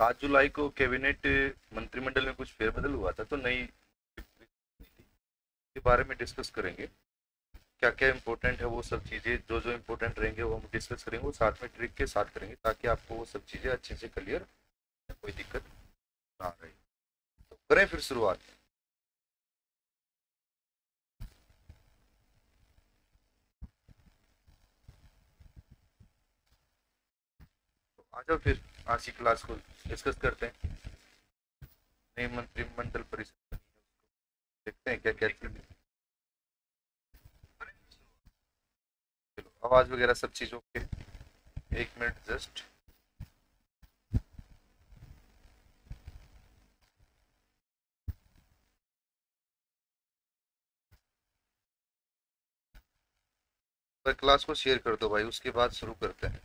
7 जुलाई को कैबिनेट मंत्रिमंडल में कुछ फेरबदल हुआ था, तो नई के बारे में डिस्कस करेंगे। क्या क्या इंपॉर्टेंट है वो सब चीज़ें, जो जो इंपॉर्टेंट रहेंगे वो हम डिस्कस करेंगे, वो साथ में ट्रिक के साथ करेंगे ताकि आपको वो सब चीज़ें अच्छे से क्लियर, कोई दिक्कत ना रहे। तो करें फिर शुरुआत। तो आ जाओ फिर आज की क्लास को डिस्कस करते हैं। नई मंत्रिमंडल परिषद बनी है, देखते हैं क्या क्या चीज़। चलो आवाज़ वगैरह सब चीज़ों के, 1 मिनट जस्ट। क्लास को शेयर कर दो भाई, उसके बाद शुरू करते हैं।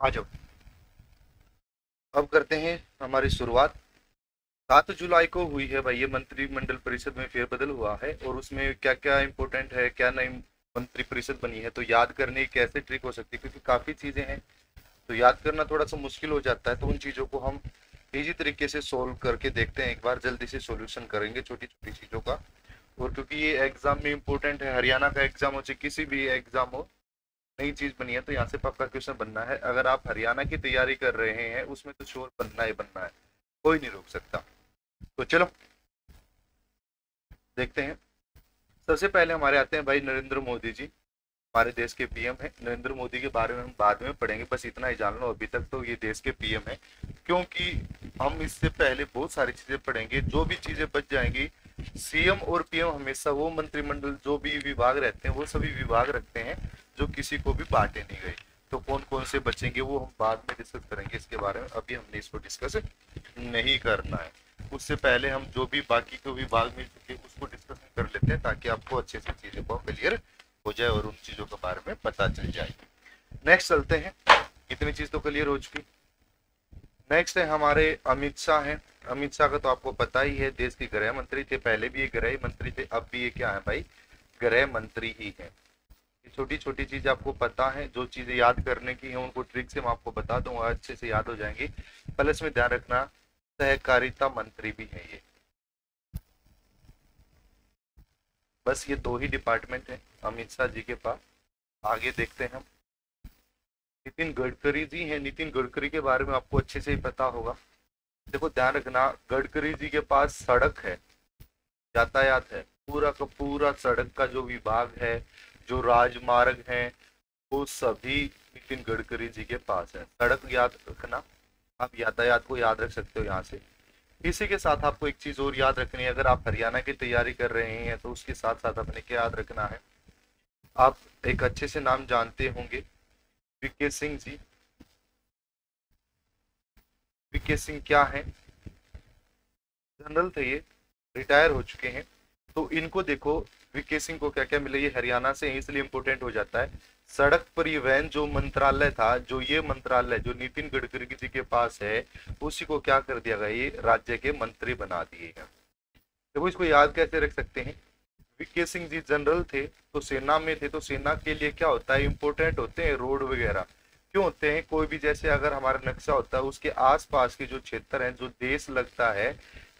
आ जाओ, अब करते हैं हमारी शुरुआत। 7 जुलाई को हुई है भाई, ये मंत्रिमंडल परिषद में फेरबदल हुआ है, और उसमें क्या क्या इंपॉर्टेंट है, क्या नई मंत्री परिषद बनी है, तो याद करने की कैसे ट्रिक हो सकती है, क्योंकि काफी चीजें हैं तो याद करना थोड़ा सा मुश्किल हो जाता है। तो उन चीजों को हम इजी तरीके से सोल्व करके देखते हैं, एक बार जल्दी से सॉल्यूशन करेंगे छोटी छोटी चीजों का। और क्योंकि ये एग्जाम में इंपॉर्टेंट है, हरियाणा का एग्जाम हो चाहे किसी भी एग्जाम हो, नई चीज बनी है तो यहाँ से पक्का क्वेश्चन बनना है। अगर आप हरियाणा की तैयारी कर रहे हैं उसमें तो श्योर बनना ही बनना है, कोई नहीं रोक सकता। तो चलो देखते हैं। सबसे पहले हमारे आते हैं भाई नरेंद्र मोदी जी, हमारे देश के पीएम है। नरेंद्र मोदी के बारे में हम बाद में पढ़ेंगे, बस इतना ही जान लो अभी तक तो ये देश के पीएम है। क्योंकि हम इससे पहले बहुत सारी चीजें पढ़ेंगे, जो भी चीजें बच जाएंगी। सीएम और पीएम हमेशा वो मंत्रिमंडल जो भी विभाग रहते हैं वो सभी विभाग रखते हैं जो किसी को भी बांटे नहीं गए। तो कौन कौन से बचेंगे वो हम बाद में डिस्कस करेंगे इसके बारे में, अभी हमने इसको डिस्कस नहीं करना है। उससे पहले हम जो भी बाकी के विभाग मिल चुके उसको डिस्कस कर लेते हैं ताकि आपको अच्छे से चीजों को क्लियर हो जाए और उन चीजों के बारे में पता चल जाए। नेक्स्ट चलते हैं, इतनी चीज तो क्लियर हो चुकी। नेक्स्ट है हमारे अमित शाह हैं। अमित शाह का तो आपको पता ही है, देश के गृह मंत्री थे, पहले भी ये गृह मंत्री थे, अब भी ये क्या है भाई, गृह मंत्री ही है। छोटी छोटी चीज आपको पता है, जो चीजें याद करने की है उनको ट्रिक से मैं आपको बता दूंगा, अच्छे से याद हो जाएंगी। प्लस में ध्यान रखना सहकारिता मंत्री भी है ये। बस ये दो ही डिपार्टमेंट है अमित शाह जी के पास। आगे देखते हैं हम। नितिन गडकरी जी हैं, नितिन गडकरी के बारे में आपको अच्छे से ही पता होगा। देखो ध्यान रखना, गडकरी जी के पास सड़क है, यातायात है, पूरा का पूरा सड़क का जो विभाग है, जो राजमार्ग है, वो सभी नितिन गडकरी जी के पास है। सड़क याद रखना, आप यातायात को याद रख सकते हो यहाँ से। इसी के साथ आपको एक चीज और याद रखनी है, अगर आप हरियाणा की तैयारी कर रहे हैं तो उसके साथ साथ अपने क्या याद रखना है, आप एक अच्छे से नाम जानते होंगे, वीके सिंह जी। वीके सिंह क्या है, जनरल थे ये, रिटायर हो चुके हैं। तो इनको देखो, वीके सिंह को क्या क्या मिला, ये हरियाणा से है इसलिए इंपोर्टेंट हो जाता है। सड़क परिवहन जो मंत्रालय था, जो ये मंत्रालय जो नितिन गडकरी जी के पास है, उसी को क्या कर दिया गया, ये राज्य के मंत्री बना दिए हैं। देखो इसको याद कैसे रख सकते हैं, वीके सिंह जी जनरल थे तो सेना में थे, तो सेना के लिए क्या होता है, इंपोर्टेंट होते हैं रोड वगैरह। क्यों होते हैं, कोई भी जैसे अगर हमारा नक्शा होता है उसके आसपास के जो क्षेत्र है, जो देश लगता है,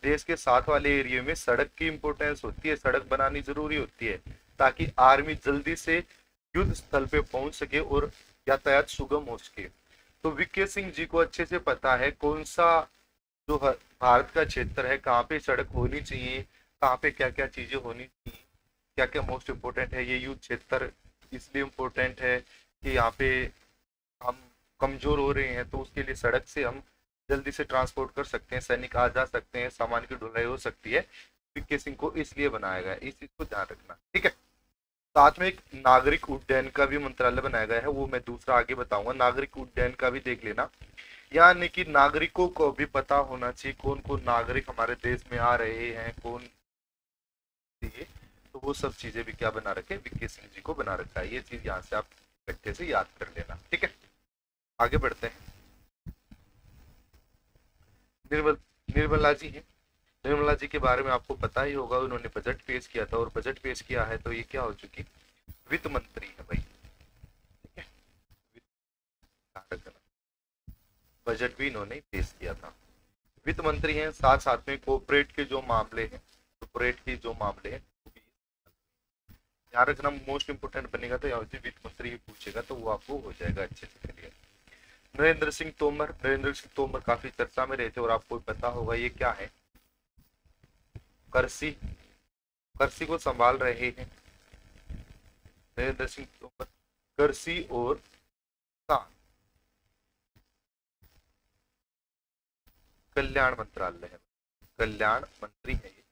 देश के साथ वाले एरिया में सड़क की इंपोर्टेंस होती है, सड़क बनानी जरूरी होती है ताकि आर्मी जल्दी से युद्ध स्थल पे पहुंच सके और यातायात सुगम हो सके। तो वीके सिंह जी को अच्छे से पता है कौन सा जो भारत का क्षेत्र है, कहाँ पे सड़क होनी चाहिए, कहाँ पे क्या क्या चीजें होनी चाहिए, क्या क्या मोस्ट इम्पोर्टेंट है। ये युद्ध क्षेत्र इसलिए इम्पोर्टेंट है कि यहाँ पे हम कमजोर हो रहे हैं, तो उसके लिए सड़क से हम जल्दी से ट्रांसपोर्ट कर सकते हैं, सैनिक आ जा सकते हैं, सामान की ढुलाई हो सकती है। वीके सिंह को इसलिए बनाया गया है, इस चीज को ध्यान रखना, ठीक है। साथ में एक नागरिक उड्डयन का भी मंत्रालय बनाया गया है, वो मैं दूसरा आगे बताऊंगा। नागरिक उड्डयन का भी देख लेना, यानी कि नागरिकों को भी पता होना चाहिए कौन कौन नागरिक हमारे देश में आ रहे हैं, कौन चाहिए। तो वो सब चीजें भी क्या बना रखे, वीके सिंह जी को बना रखा है, ये चीज यहाँ से आप इकट्ठे से याद कर लेना, ठीक है। आगे बढ़ते हैं। निर्मल निर्मला जी हैं। निर्मला जी के बारे में आपको पता ही होगा, उन्होंने बजट पेश किया था, और बजट पेश किया है तो ये क्या हो चुकी, वित्त मंत्री है भाई, ठीक है। बजट भी इन्होंने पेश किया था। वित्त मंत्री हैं, साथ साथ में कोऑपरेट के जो मामले हैं, कोऑपरेट के जो मामले हैं ध्यान रखना। मोस्ट इंपोर्टेंट बनेगा तो यहाँ से वित्त मंत्री ही पूछेगा तो वो आपको हो जाएगा अच्छे से क्लियर। नरेंद्र सिंह तोमर काफी चर्चा में रहे थे, और आपको पता होगा ये क्या है, कृषि कृषि को संभाल रहे हैं नरेंद्र सिंह तोमर। कृषि और कल्याण मंत्रालय है, कल्याण मंत्री है ये।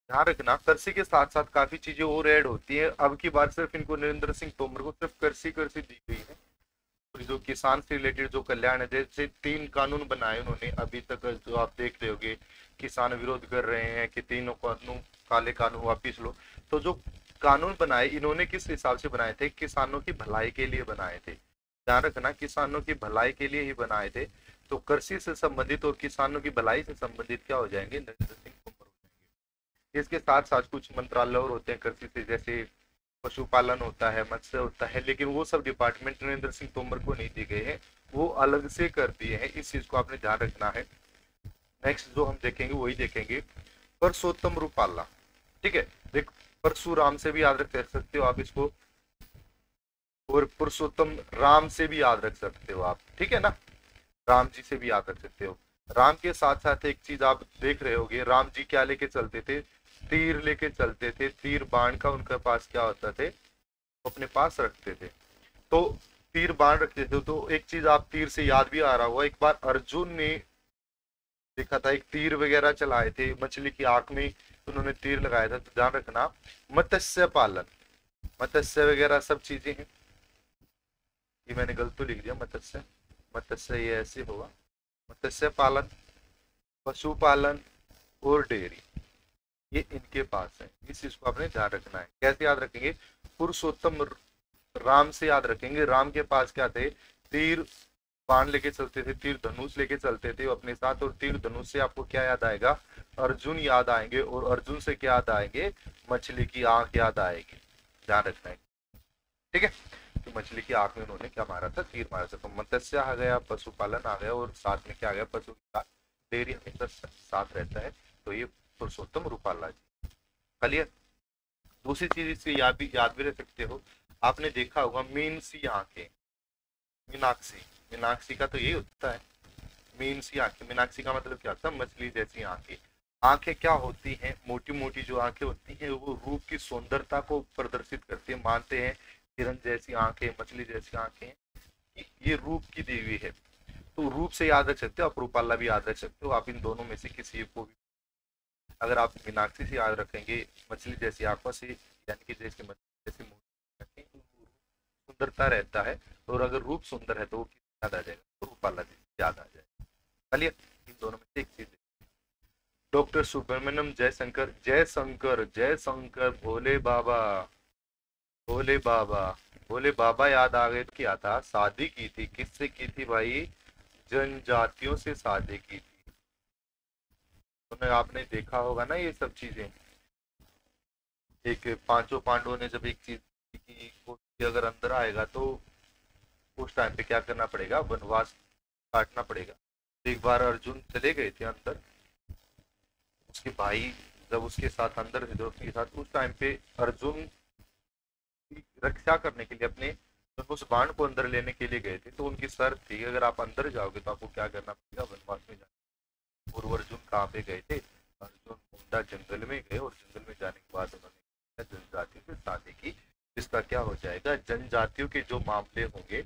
ध्यान रखना कृषि के साथ साथ काफी चीजें और ऐड होती हैं, अब की बार सिर्फ इनको नरेंद्र सिंह तोमर को सिर्फ कृषि दी गई है। और जो किसान से रिलेटेड जो कल्याण है, जैसे 3 कानून बनाए उन्होंने अभी तक, जो आप देख रहे होगे किसान विरोध कर रहे हैं कि तीनों कानून, काले कानून वापिस लो। तो जो कानून बनाए इन्होंने किस हिसाब से बनाए थे, किसानों की भलाई के लिए बनाए थे। ध्यान रखना किसानों की भलाई के लिए ही बनाए थे। तो कृषि से संबंधित और किसानों की भलाई से संबंधित क्या हो जाएंगे, नरेंद्र सिंह तोमर हो जाएंगे। इसके साथ साथ कुछ मंत्रालय और होते हैं कृषि से, जैसे पशुपालन होता है, मत्स्य होता है, लेकिन वो सब डिपार्टमेंट नरेंद्र सिंह तोमर को नहीं दिए गए हैं, वो अलग से कर दिए हैं। इस चीज को आपने ध्यान रखना है। नेक्स्ट जो हम देखेंगे वही देखेंगे, परसोत्तम रूपाला, ठीक है। देख परशुराम से भी याद रख सकते हो आप इसको, और पुरुषोत्तम राम से भी याद रख सकते हो आप, ठीक है ना। राम जी से भी याद रख सकते हो। राम के साथ साथ एक चीज आप देख रहे होगे, राम जी क्या लेके चलते थे, तीर लेके चलते थे। तीर बाण का उनके पास क्या होता थे, अपने पास रखते थे। तो तीर बाण रखते थे। तो एक चीज आप तीर से याद भी आ रहा हुआ, एक बार अर्जुन ने देखा था, एक तीर वगैरह चलाए थे मछली की आंख में, उन्होंने तीर लगाया था। तो ध्यान रखना मत्स्य पालन, मत्स्य वगैरह सब चीजें हैं। ये मैंने गलत तो लिख दिया, मत्स्य मत्स्य ये ऐसे होगा, मत्स्य पालन, पशुपालन और डेयरी, ये इनके पास है। इस चीज को आपने ध्यान रखना है। कैसे याद रखेंगे, पुरुषोत्तम राम से याद रखेंगे। राम के पास क्या थे, तीर बाण लेके चलते थे, तीर धनुष लेके चलते थे अपने साथ। और तीर धनुष से आपको क्या याद आएगा, अर्जुन याद आएंगे। और अर्जुन से क्या याद आएंगे, मछली की आंख याद आएगी। ध्यान रखना है, ठीक है। तो मछली की आंख में उन्होंने क्या मारा था, तीर मारा था। तो मत्स्य आ गया, पशुपालन आ गया, और साथ में क्या आ गया, पशु डेयरी हमेशा साथ रहता है। तो ये पुरुषोत्तम रूपाला जी, क्लियर। दूसरी चीज इससे याद भी रख सकते हो, आपने देखा होगा मीन सी आंखें, मीनाक्षी, मीनाक्षी का तो यही होता है, मीन सी आंखें। मीनाक्षी का मतलब क्या होता है, मछली जैसी आंखें। आंखें क्या होती हैं, मोटी मोटी जो आंखें होती हैं वो रूप की सुंदरता को प्रदर्शित करती है। मानते हैं हिरन जैसी आंखें, मछली जैसी आंखें, ये रूप की देवी है। तो रूप से याद रख सकते हो आप, रूपाला भी याद रख सकते हो आप। इन दोनों में से किसी को भी, अगर आप मीनाक्षी से याद रखेंगे मछली जैसी आंखों से, यानी कि जैसे मछली जैसी सुंदरता रहता है, और अगर रूप सुंदर है तो वो किस याद आ जाएगा, तो रूपाला जी याद आ जाएगा। चलिए इन दोनों में से एक चीज, डॉक्टर सुब्रमण्यम जयशंकर, जयशंकर जयशंकर भोले बाबा, भोले बाबा, भोले बाबा याद आ गए। क्या था, शादी की थी, किससे की थी भाई, जनजातियों से शादी की थी। तो आपने देखा होगा ना ये सब चीजें, एक पांचों पांडवों ने जब एक चीज की, अगर अंदर आएगा तो उस टाइम पे क्या करना पड़ेगा, वनवास काटना पड़ेगा। तो एक बार अर्जुन चले गए थे अंदर, उसके भाई जब उसके साथ अंदर थे दोस्त के साथ, उस टाइम पे अर्जुन की रक्षा करने के लिए अपने उस बाण को अंदर लेने के लिए गए थे। तो उनकी शर्त थी अगर आप अंदर जाओगे तो आपको क्या करना पड़ेगा, वनवास में जाना। और अर्जुन कहाँ पे गए थे, अर्जुन मुंडा जंगल में गए, और जंगल में जाने के बाद उन्होंने जनजातियों से शादी की, जिसका क्या हो जाएगा, जनजातियों के जो मामले होंगे,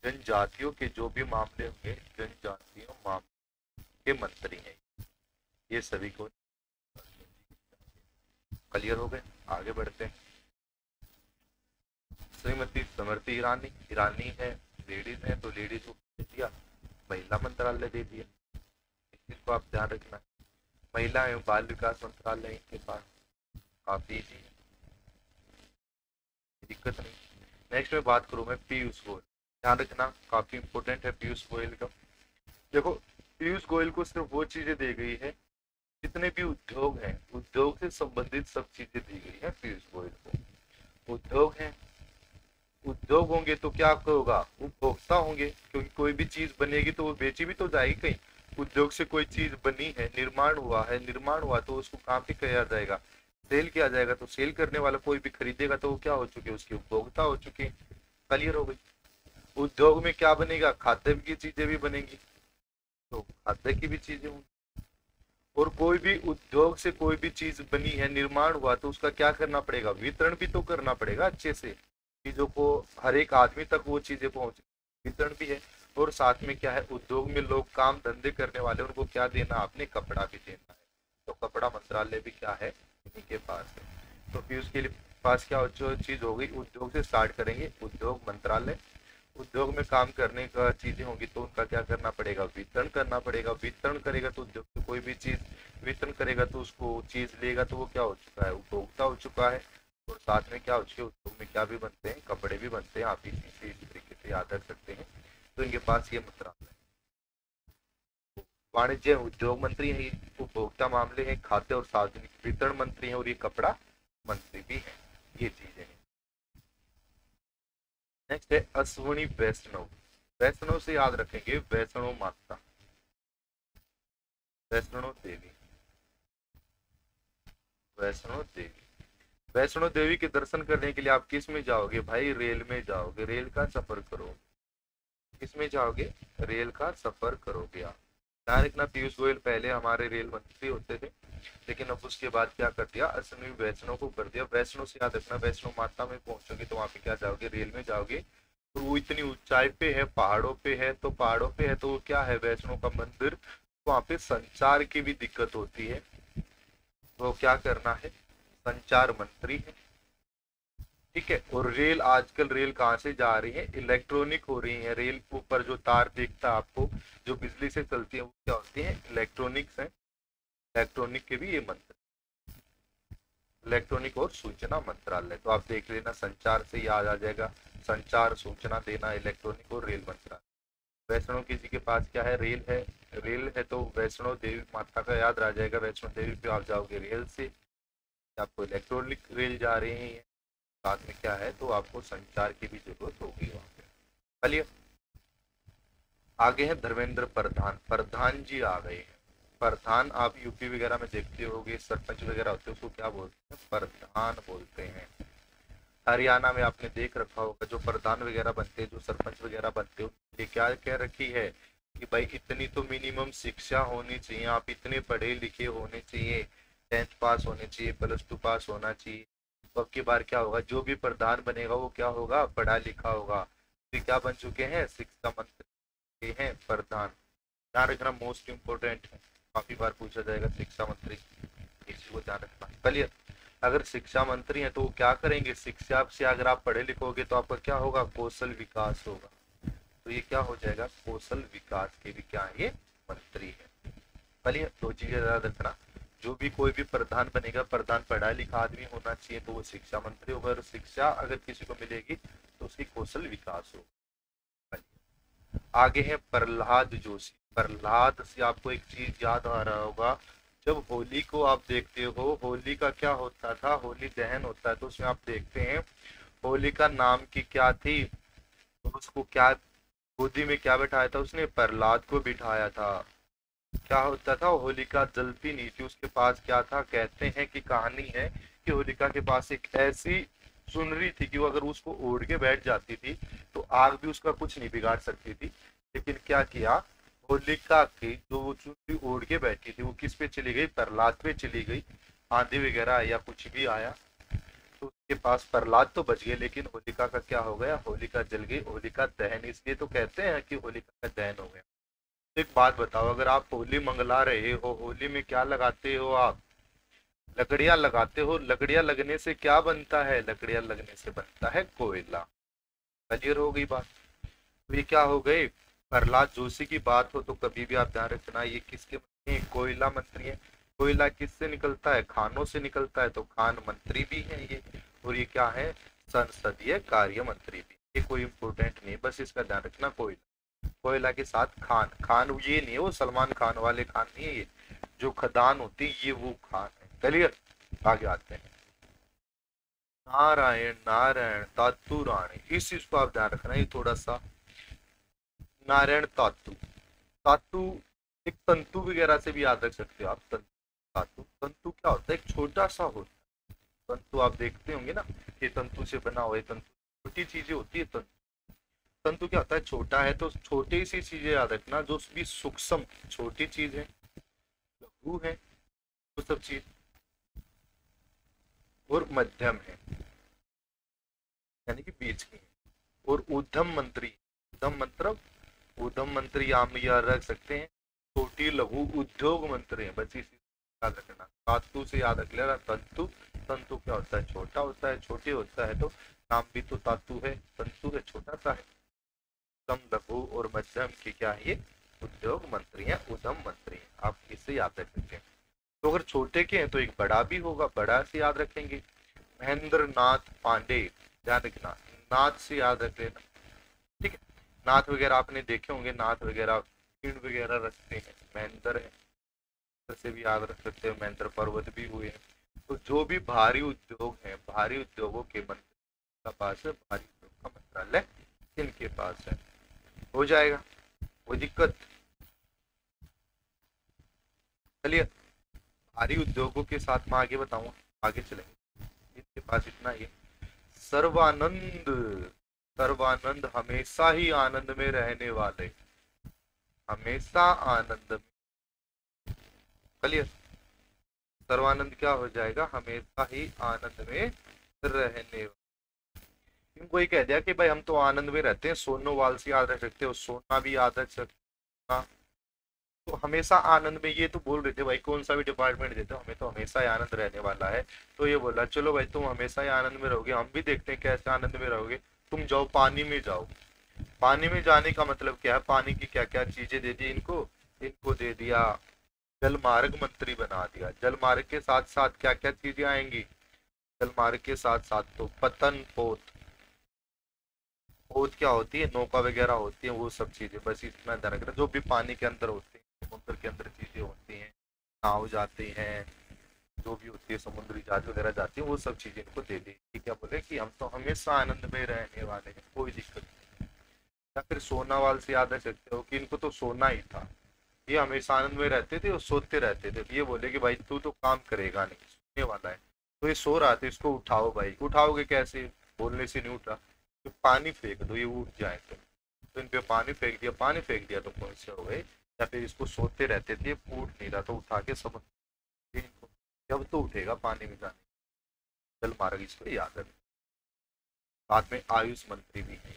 जनजातियों के जो भी मामले होंगे, जनजातियों मामले के मंत्री हैं ये सभी को। क्लियर हो गए, आगे बढ़ते हैं। श्रीमती स्मृति ईरानी, ईरानी है, लेडीज है, तो लेडीज को दे दिया, महिला मंत्रालय दे दिया। इस चीज को आप ध्यान रखना। महिला एवं बाल विकास मंत्रालय इनके पास काफी दिक्कत नहीं। नेक्स्ट में बात करूं मैं पीयूष गोयल, ध्यान रखना काफी इंपॉर्टेंट है पीयूष गोयल का। देखो पीयूष गोयल को सिर्फ वो चीजें दी गई है, जितने भी उद्योग हैं उद्योग से संबंधित सब चीजें दी गई है पीयूष गोयल को। उद्योग है, उद्योग होंगे तो क्या होगा, उपभोक्ता होंगे, क्योंकि कोई भी चीज बनेगी तो वो बेची भी तो जाएगी कहीं। उद्योग से कोई चीज बनी है, निर्माण हुआ है, निर्माण हुआ तो उसको कहाँ पे किया जाएगा, सेल किया जाएगा, तो सेल करने वाला कोई भी खरीदेगा तो वो क्या हो चुके, उसकी उपभोक्ता हो चुके। क्लियर हो गई। उद्योग में क्या बनेगा, खाद्य की चीजें भी बनेंगी, तो खाद्य की भी चीजें होंगी। और कोई भी उद्योग से कोई भी चीज बनी है, निर्माण हुआ, तो उसका क्या करना पड़ेगा, वितरण भी तो करना पड़ेगा अच्छे से, चीजों को हर एक आदमी तक वो चीजें पहुंचे, वितरण भी है। और साथ में क्या है, उद्योग में लोग काम धंधे करने वाले, उनको क्या देना, आपने कपड़ा भी देना है, तो कपड़ा मंत्रालय भी क्या है, इन्हीं के पास है। तो पीयूष के लिए पास क्या जो चीज हो गई, उद्योग से स्टार्ट करेंगे, उद्योग मंत्रालय। उद्योग में काम करने का चीजें होंगी तो उनका क्या करना पड़ेगा, वितरण करना पड़ेगा। वितरण करेगा तो उद्योग से कोई भी चीज वितरण करेगा तो उसको चीज लेगा तो वो क्या हो चुका है, उपभोक्ता हो चुका है। और साथ में क्या हो चुके, उद्योग में क्या भी बनते हैं, कपड़े भी बनते हैं, आप इसी तरीके से याद रख सकते हैं। तो इनके पास ये मंत्रालय, वाणिज्य उद्योग मंत्री है, उपभोक्ता मामले है, खाद्य और सार्वजनिक वितरण मंत्री है, और ये कपड़ा मंत्री भी है। ये चीजें हैं। नेक्स्ट है अश्विनी वैष्णव। वैष्णव से याद रखेंगे वैष्णव माता, वैष्णव देवी, वैष्णव देवी। वैष्णो देवी के दर्शन करने के लिए आप किस में जाओगे भाई, रेल में जाओगे, रेल का सफर करो। किस में जाओगे, रेल का सफर करोगे आप। ध्यान रखना पीयूष गोयल पहले हमारे रेल मंत्री होते थे, लेकिन अब उसके बाद क्या कर दिया, अश्विनी वैष्णव को कर दिया। वैष्णो से याद रखना, वैष्णो माता में पहुंचोगे तो वहां पे क्या जाओगे, रेल में जाओगे। तो वो इतनी ऊंचाई पे है, पहाड़ों पे है, तो पहाड़ों पे है तो वो क्या है, वैष्णो का मंदिर। वहां पे संचार की भी दिक्कत होती है, तो क्या करना है, संचार मंत्री है, ठीक है। और रेल, आजकल रेल कहाँ से जा रही है, इलेक्ट्रॉनिक हो रही है। रेल के ऊपर जो तार दिखता है आपको, जो बिजली से चलती है, वो क्या होती है, इलेक्ट्रॉनिक्स है। इलेक्ट्रॉनिक के भी ये मंत्र, इलेक्ट्रॉनिक और सूचना मंत्रालय। तो आप देख लेना, संचार से याद आ जाएगा, संचार, सूचना देना, इलेक्ट्रॉनिक और रेल मंत्रालय। वैष्णो किसी के पास क्या है, रेल है, रेल है तो वैष्णो देवी माता का याद आ जाएगा। वैष्णो देवी पे आप जाओगे रेल से, आपको इलेक्ट्रॉनिक रेल जा रही है, साथ में क्या है, तो आपको संचार की भी जरूरत होगी वहां पे। चलिए आगे है धर्मेंद्र प्रधान। प्रधान जी आ गए हैं। प्रधान आप यूपी वगैरह में देखते होगे, सरपंच वगैरह होते हैं, उसको क्या बोलते हैं, प्रधान बोलते हैं। हरियाणा में आपने देख रखा होगा, जो प्रधान वगैरह बनते हैं, जो सरपंच वगैरह बनते हो, ये क्या कह रखी है कि भाई इतनी तो मिनिमम शिक्षा होनी चाहिए, आप इतने पढ़े लिखे होने चाहिए, 10th पास होने चाहिए, +2 पास होना चाहिए। तो अब की बार क्या होगा, जो भी प्रधान बनेगा वो क्या होगा, पढ़ा लिखा होगा। तो क्या बन चुके हैं, शिक्षा मंत्री हैं प्रधान। ध्यान रखना, मोस्ट इम्पोर्टेंट है, काफी बार पूछा जाएगा शिक्षा मंत्री, इसी को ध्यान रखना। क्लियर। अगर शिक्षा मंत्री हैं तो वो क्या करेंगे, शिक्षा से अगर आप पढ़े लिखोगे तो आपका क्या होगा, कौशल विकास होगा। तो ये क्या हो जाएगा, कौशल विकास के भी क्या है, ये मंत्री है। क्लियर। दो चीजें याद रखना, जो भी कोई भी प्रधान बनेगा, प्रधान पढ़ा लिखा आदमी होना चाहिए, तो वो शिक्षा मंत्री होगा। और शिक्षा अगर किसी को मिलेगी तो उसकी कौशल विकास होगा। आगे है प्रहलाद जोशी। प्रहलाद से आपको एक चीज याद आ रहा होगा, जब होली को आप देखते हो, होली का क्या होता था, होली दहन होता है, तो उसमें आप देखते हैं होली का नाम की क्या थी, तो उसको क्या गोदी में क्या बिठाया था उसने, प्रहलाद को बिठाया था। क्या होता था, होलिका जलती नहीं थी, उसके पास क्या था, कहते हैं कि कहानी है कि होलिका के पास एक ऐसी सुनरी थी कि वो अगर उसको ओढ़ के बैठ जाती थी तो आग भी उसका कुछ नहीं बिगाड़ सकती थी। लेकिन क्या किया, होलिका की जो वो चुनरी ओढ़ के बैठी थी वो किस पे चली गई, प्रहलाद पे चली गई। आंधी वगैरह या कुछ भी आया तो उसके पास प्रहलाद तो बच गए, लेकिन होलिका का क्या हो गया, होलिका जल गई। होलिका दहन, इसलिए तो कहते हैं कि होलिका का दहन हो गया। एक बात बताओ, अगर आप होली मंगला रहे हो, होली में क्या लगाते हो आप, लकड़ियां लगाते हो। लकड़ियां लगने से क्या बनता है, लकड़ियां लगने से बनता है कोयला। क्लियर हो गई बात। तो ये क्या हो गए, प्रहलाद जोशी की बात हो तो कभी भी आप ध्यान रखना, ये किसके मंत्री हैं, कोयला मंत्री है। कोयला किससे निकलता है, खानों से निकलता है, तो खान मंत्री भी है ये। और ये क्या है, संसदीय कार्य मंत्री भी, ये कोई इम्पोर्टेंट नहीं, बस इसका ध्यान रखना। कोयला, कोयला के साथ खान, खान ये नहीं है वो सलमान खान वाले खान नहीं है, ये जो खदान होती है ये वो खान है। क्लियर, आगे आते हैं। नारायण, नारायण तातु राणी, इस चीज को आप ध्यान रखना, ये थोड़ा सा। नारायण तातु, तातु एक तंतु वगैरह से भी याद रख सकते हो आप। तंतु, तंतु क्या होता है, एक छोटा सा होता है तंतु, आप देखते होंगे ना, ये तंतु से बना हुआ है तंतु, छोटी चीजें होती है तंतु। तंतु क्या होता है, छोटा है, तो छोटी सी चीजें याद रखना, जो भी सूक्ष्म छोटी चीज है, लघु है, वो सब चीज, और मध्यम है यानी कि बीच की है। और उद्यम मंत्री, उद्यम मतलब, उद्यम मंत्री हम याद रख सकते हैं, छोटी लघु उद्योग मंत्री है, बस इसी याद रखना। धातु से याद रख लेना, तंतु, तंतु क्या होता है, छोटा होता है, छोटे होता है, तो नाम भी तो धातु है, तंतु है, छोटा सा है। कम, लघु और मध्यम की क्या है, ये उद्योग मंत्री है, उद्यम मंत्री है, आप इसे याद रख सकते हैं। तो अगर छोटे के हैं तो एक बड़ा भी होगा, बड़ा से याद रखेंगे। महेंद्र नाथ पांडे, ध्यान रखना, नाथ से याद रख लेना, ठीक है। नाथ वगैरह आपने देखे होंगे, नाथ वगैरह चिन्ह वगैरह रखते हैं, महेंद्र है, से भी याद रख सकते हैं, महेंद्र पर्वत भी हुए हैं। तो जो भी भारी उद्योग है, भारी उद्योगों के मंत्री का पास है, भारी उद्योग का मंत्रालय इनके पास है, हो जाएगा, कोई दिक्कत। चलिए, भारी उद्योगों के साथ मैं आगे बताऊंगा, आगे चलेंगे, इनके पास इतना ही। सर्वानंद, सर्वानंद हमेशा ही आनंद में रहने वाले, हमेशा आनंद में। क्लियर, सर्वानंद क्या हो जाएगा, हमेशा ही आनंद में रहने। इनको ये कह दिया कि भाई हम तो आनंद में रहते हैं, सोनोवाल से याद रख सकते हो, सोना भी याद रख सकते, तो हमेशा आनंद में, ये तो बोल रहे थे भाई कौन सा भी डिपार्टमेंट देते हो, हमें तो हमेशा ही आनंद रहने वाला है। तो ये बोला चलो भाई तुम हमेशा ही आनंद में रहोगे, हम भी देखते हैं कैसे आनंद में रहोगे। तुम जाओ पानी में जाओ। पानी में जाने का मतलब क्या है, पानी की क्या क्या चीजें दे दी इनको, इनको दे दिया जल मार्ग मंत्री बना दिया। जल मार्ग के साथ साथ क्या क्या चीजें आएंगी, जल मार्ग के साथ साथ तो पतन पोत, पोत क्या होती है, नौका वगैरह होती है, वो सब चीजें, बस इतना ध्यान रखना। जो भी पानी के अंदर होती है, समुद्र के अंदर चीजें होती हैं, नाव जाते हैं, जो भी होती है समुद्री जहाज वगैरह जाती है, वो सब चीजें इनको दे दी। ठीक है, बोले कि हम तो हमेशा आनंद में रहने वाले हैं, कोई दिक्कत नहीं। या फिर सोनावाल से याद रख सकते हो कि इनको तो सोना ही था, ये हमेशा आनंद में रहते थे और सोते रहते थे। ये बोले कि भाई तू तो काम करेगा नहीं, सोने वाला है, तो ये सो रहा था, इसको उठाओ भाई। उठाओगे कैसे, बोलने से नहीं उठा, तो पानी फेंक दो, ये उठ जाए। तो इन पे पानी फेंक दिया, पानी फेंक दिया तो कौन से हो गए। या फिर इसको सोते रहते थे, उठ नहीं रहा, तो उठा के समुद्र, जब तो उठेगा पानी में जाने, जल मार्ग, इसको याद रख। साथ में आयुष मंत्री भी है।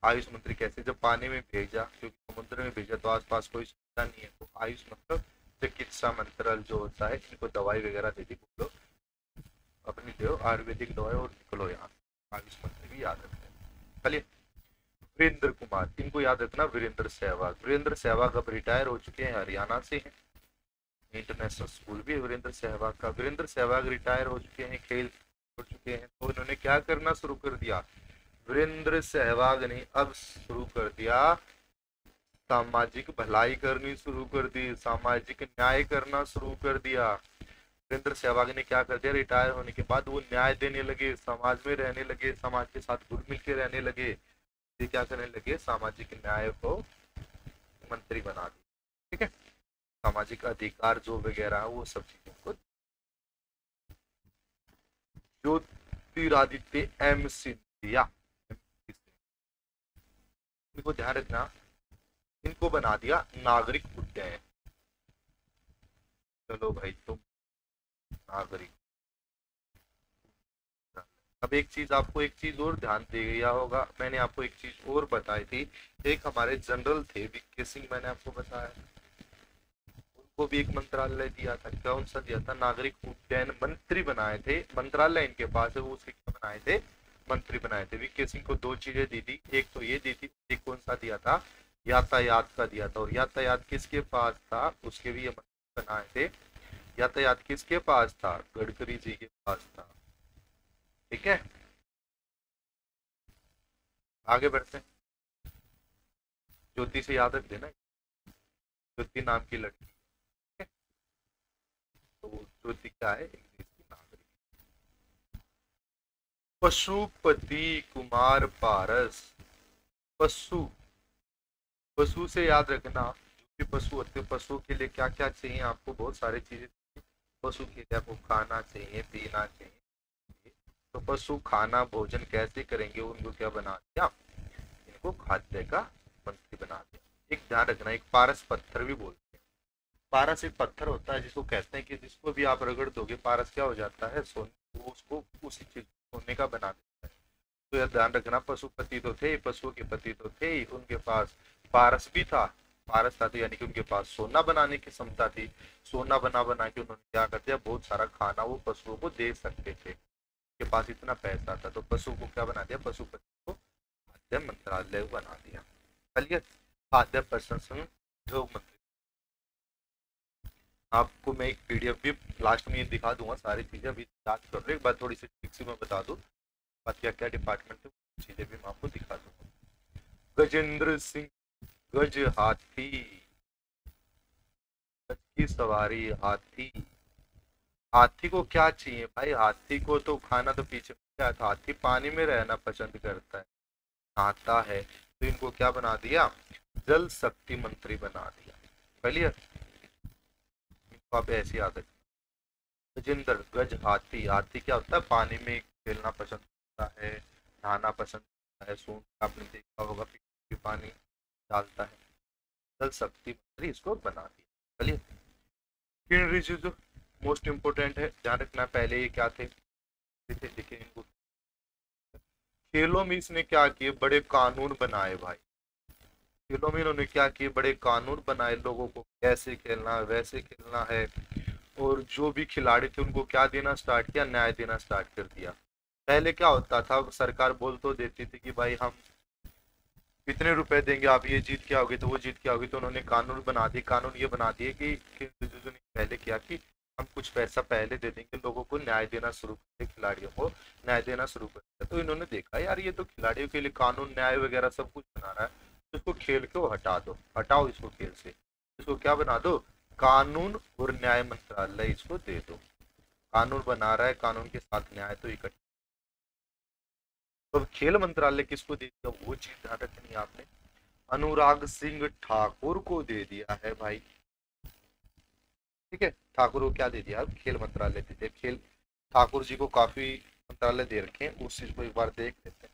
आयुष मंत्री कैसे, जब पानी में भेजा, क्योंकि समुद्र में भेजा तो आसपास कोई सुविधा नहीं है, तो आयुष मतलब चिकित्सा मंत्रालय जो होता है, इनको दवाई वगैरह दे दी, बोलो अपनी दो आयुर्वेदिक दवाई और निकलो यहाँ। आयुष मंत्री भी याद रखते हैं। चलिए, वीरेंद्र कुमार, इनको याद रखना, वीरेंद्र सहवाग। वीरेंद्र सहवाग अब रिटायर हो चुके हैं, हरियाणा से हैं, इंटरनेशनल स्कूल भी वीरेंद्र सहवाग का। वीरेंद्र सहवाग रिटायर हो चुके हैं, खेल हो चुके हैं, तो इन्होंने क्या करना शुरू कर दिया, वीरेंद्र सहवाग ने अब शुरू कर दिया सामाजिक भलाई करनी शुरू कर दी, सामाजिक न्याय करना शुरू कर दिया। वीरेंद्र सहवाग ने क्या कर दिया, रिटायर होने के बाद वो न्याय देने लगे, समाज में रहने लगे, समाज के साथ घुल मिल के रहने लगे। ये क्या करने लगे, सामाजिक न्याय को मंत्री बना दिया। ठीक है, सामाजिक अधिकार जो वगैरह है वो सब चीजों को। ज्योतिरादित्य एम सिंधिया, इनको ध्यान रखना, इनको बना दिया नागरिक उड्डयन। चलो भाई तुम नागरिक। अब एक चीज आपको, एक चीज और ध्यान दे गया होगा, मैंने आपको एक चीज और बताई थी। एक हमारे जनरल थे वीके सिंह, मैंने आपको बताया, उनको भी एक मंत्रालय दिया था। कौन सा दिया था, नागरिक उड्डयन मंत्री बनाए थे, मंत्रालय इनके पास है, वो उसके क्या बनाए थे, मंत्री बनाए थे। वीके सिंह को दो चीजें दी थी, एक तो ये दी थी, एक कौन सा दिया था, यातायात का दिया था। और यातायात किसके पास था, उसके भी ये मंत्री बनाए थे। यातायात किसके पास था, गडकरी जी के पास था। ठीक है, आगे बढ़ते हैं। ज्योति से याद रख देना, ज्योति नाम की लड़की, ठीक है? तो ज्योति क्या है, एक देश की नागरिक। पशुपति कुमार पारस। पशु, पशु से याद रखना, जो भी पशु होते हैं, पशु के लिए क्या क्या चाहिए आपको, बहुत सारी चीजें चाहिए। पशु के लिए आपको खाना चाहिए, पीना चाहिए। तो पशु खाना भोजन कैसे करेंगे, उनको क्या बना दिया, इनको खाद्य का मंत्री बना दिया। एक ध्यान रखना, एक पारस पत्थर भी बोलते हैं। पारस एक पत्थर होता है जिसको कहते हैं कि जिसको भी आप रगड़ दोगे पारस क्या हो जाता है, सोने, वो उसको उसी चीज सोने का बना देता है। तो यह ध्यान रखना, पशुपति तो थे, पशुओं के पति तो थे ही, उनके पास पारस भी था। पारस था तो यानी कि उनके पास सोना बनाने की क्षमता थी। सोना बना बना के उन्होंने क्या कर दिया, बहुत सारा खाना वो पशुओं को दे सकते थे, उनके पास इतना पैसा था। तो पशु को क्या बना दिया, पशुपति को खाद्य मंत्रालय बना दिया। चलिए, खाद्य प्रसंस्करण उद्योग मंत्री। आपको मैं एक पीडीएफ भी लास्ट में दिखा दूंगा, सारी चीजें अभी याद कर लो, एक बार थोड़ी सी ठीक से मैं बता दूं, बात क्या क्या डिपार्टमेंट है चीजें भी मैं आपको दिखा दूंगा। गजेंद्र सिंह गज हाथी, गज की सवारी हाथी। हाथी को क्या चाहिए भाई, हाथी को तो खाना तो पीछे क्या था, हाथी पानी में रहना पसंद करता है, नहाता है। तो इनको क्या बना दिया, जल शक्ति मंत्री बना दिया। क्लियर, इनको आप ऐसी आदत। गजेंद्र गज हाथी, हाथी क्या होता है, पानी में खेलना पसंद करता है, नहाना पसंद करता है, सूंड आपने देखा होगा पीछे पानी डालता है। जल शक्ति मंत्री इसको बना दिया। चलिए, किरण रिजिजू मोस्ट इम्पोर्टेंट है, ध्यान रखना। पहले ये क्या थे, देखिए इनको, खेलों में इसने क्या किए, बड़े कानून बनाए भाई। खेलों में इन्होंने क्या किए, बड़े कानून बनाए, लोगों को कैसे खेलना है वैसे खेलना है। और जो भी खिलाड़ी थे उनको क्या देना स्टार्ट किया, न्याय देना स्टार्ट कर दिया। पहले क्या होता था, सरकार बोल तो देती थी कि भाई हम इतने रुपए देंगे, आप ये जीत के आओगे तो वो जीत के आओगे। तो उन्होंने कानून बना दिए, कानून ये बना दिए कि रिजिजू ने पहले किया कि हम कुछ पैसा पहले दे देंगे, लोगों को न्याय देना शुरू कर, खिलाड़ियों को न्याय देना शुरू कर दिया। तो इन्होंने देखा यार ये तो खिलाड़ियों के लिए कानून न्याय वगैरह सब कुछ बना रहा है, तो इसको खेल को हटा दो, हटाओ इसको खेल से, इसको क्या बना दो, कानून और न्याय मंत्रालय इसको दे दो। कानून बना रहा है, कानून के साथ न्याय तो इकट्ठा। तो खेल मंत्रालय किसको दे दिया, वो चीज ध्यान रखनी है आपने, अनुराग सिंह ठाकुर को दे दिया है भाई। ठीक है, ठाकुर को क्या दे दिया, खेल मंत्रालय दे दिया। खेल, ठाकुर जी को काफी मंत्रालय दे रखे हैं, उस चीज को एक बार देख लेते हैं।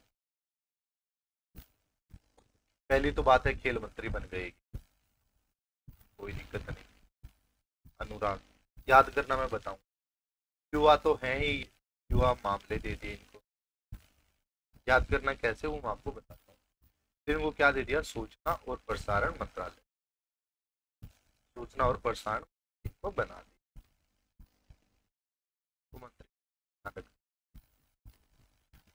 पहली तो बात है खेल मंत्री बन गए, कोई दिक्कत नहीं। अनुराग याद करना, मैं बताऊं, युवा तो है ही, युवा मामले दे दिए इनको। याद करना कैसे, वो मैं आपको बताता हूँ। फिर वो क्या दे दिया, सूचना और प्रसारण मंत्रालय, सूचना और प्रसारण को बना दिया तो मंत्री।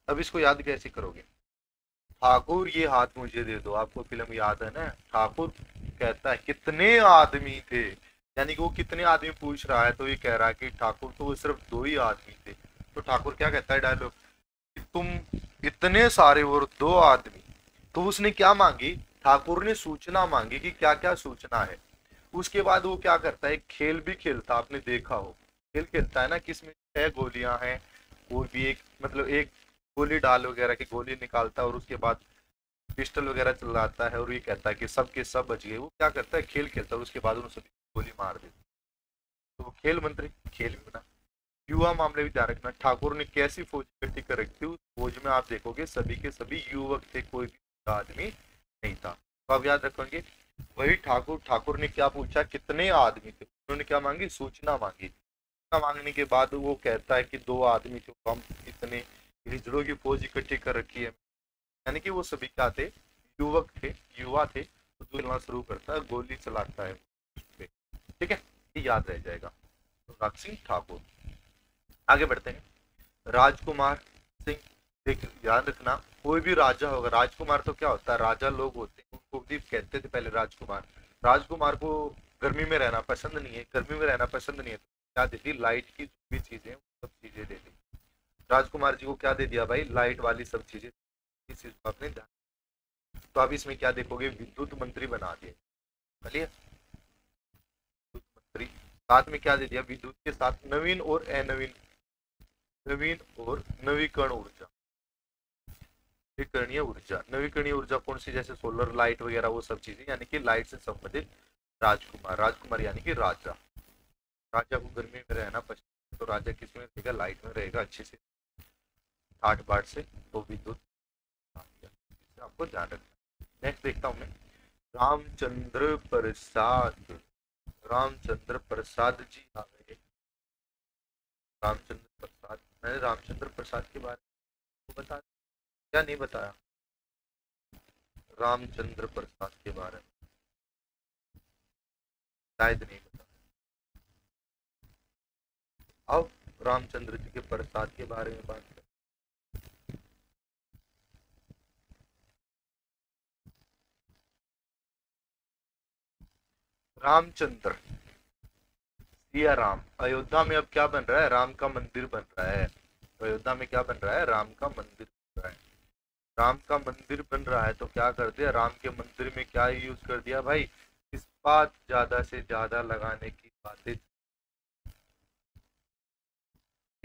अब इसको याद कैसे करोगे, ठाकुर ये हाथ मुझे दे दो, आपको फिल्म याद है ना, ठाकुर कहता है कितने आदमी थे, यानी कि वो कितने आदमी पूछ रहा है, तो ये कह रहा है कि ठाकुर तो वो सिर्फ 2 ही आदमी थे। तो ठाकुर क्या कहता है डायलॉग, तुम इतने सारे और 2 आदमी। तो उसने क्या मांगी, ठाकुर ने सूचना मांगी कि क्या क्या सूचना है। उसके बाद वो क्या करता है, खेल भी खेलता, आपने देखा हो खेल खेलता है ना, किसमें 6 गोलियां हैं, वो भी एक मतलब एक गोली डाल वगैरह की गोली निकालता है, और उसके बाद पिस्टल वगैरह चलाता है, और ये कहता है कि सब के सब बच गए। वो क्या करता है, खेल खेलता है, और उसके बाद उन सभी गोली मार देता है। तो वो खेल मंत्री, खेल भी बना। युवा मामले भी ध्यान रखना, ठाकुर ने कैसी फौज इकट्ठी कर रखी थी, उस फौज में आप देखोगे सभी के सभी युवक थे, कोई भी आदमी नहीं था। तो आप याद रखेंगे, वही ठाकुर, ठाकुर ने क्या पूछा, कितने आदमी थे, उन्होंने क्या मांगी, सूचना मांगी। सूचना मांगने के बाद वो कहता है कि 2 आदमी थे, तो हम इतने हिजड़ों की फौज इकट्ठी कर रखी है, यानी कि वो सभी क्या थे, युवक थे, युवा थे। तो चलना शुरू करता है, गोली चलाता है उस पे। ठीक है, ये याद रह जाएगा। अनुराग सिंह ठाकुर। आगे बढ़ते हैं, राजकुमार सिंह। देख ध्यान रखना, कोई भी राजा होगा, राजकुमार तो क्या होता है, राजा लोग होते हैं, उनको भी कहते थे पहले राजकुमार। राजकुमार को गर्मी में रहना पसंद नहीं है, गर्मी में रहना पसंद नहीं है, तो क्या देती, लाइट की जो भी चीजें सब चीजें दे दी। राजकुमार जी को क्या दे दिया भाई, लाइट वाली सब चीजें, इस चीज को आपने ध्यान। तो आप इसमें क्या देखोगे, विद्युत मंत्री बना दिए, चलिए विद्युत मंत्री। साथ में क्या दे दिया, विद्युत के साथ नवीन और अनवीन, नवीन और नवीकरण ऊर्जा, नवीकरणीय ऊर्जा। नवीकरणीय ऊर्जा कौन सी, जैसे सोलर लाइट वगैरह वो सब चीजें, यानी कि लाइट से संबंधित। राजकुमार, राजकुमार यानी कि राजा। राजा को गर्मी में रहना पसंद है, तो राजा किस में रहेगा, लाइट में रहेगा अच्छे से, 60 वाट से। तो विद्युत, आपको ध्यान रखना। नेक्स्ट देखता हूँ मैं, रामचंद्र प्रसाद। रामचंद्र प्रसाद जी आ गए। रामचंद्र प्रसाद, मैंने रामचंद्र प्रसाद के बारे में बता क्या नहीं बताया, रामचंद्र प्रसाद के बारे में शायद नहीं बताया। अब रामचंद्र जी के प्रसाद के बारे में बात करें। रामचंद्र, सिया राम, अयोध्या में अब क्या बन रहा है, राम का मंदिर बन रहा है। अयोध्या में क्या बन रहा है, राम का मंदिर बन रहा है। राम का मंदिर बन रहा है तो क्या कर दिया, राम के मंदिर में क्या यूज कर दिया भाई, इस्पात ज्यादा से ज्यादा लगाने की बातें।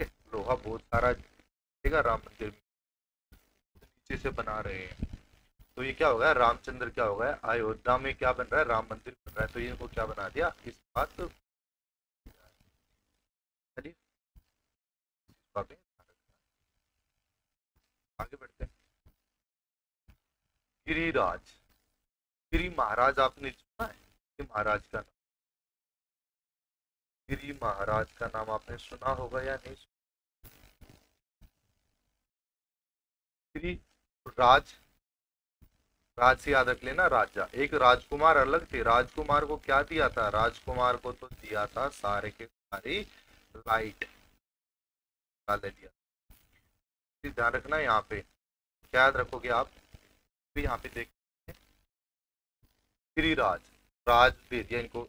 लोहा बहुत सारा लगेगा राम मंदिर में, नीचे से बना रहे हैं। तो ये क्या होगा, रामचंद्र क्या होगा, अयोध्या में क्या बन रहा है, राम मंदिर बन रहा है, तो इनको क्या बना दिया, इस्पात। चलिए आगे बढ़ते हैं। गिरिराज, गिरी महाराज आपने सुना है, गिरी महाराज का नाम, गिरी महाराज का नाम आपने सुना होगा या नहीं सुना। गिरी राज, राज से याद रख लेना राजा। एक राजकुमार अलग थे, राजकुमार को क्या दिया था, राजकुमार को तो दिया था सारे के सारी लाइट का ले लिया। ध्यान रखना यहाँ पे, क्या याद रखोगे आप, भी यहाँ पे देख, गिरिराज, राज दे दिया इनको,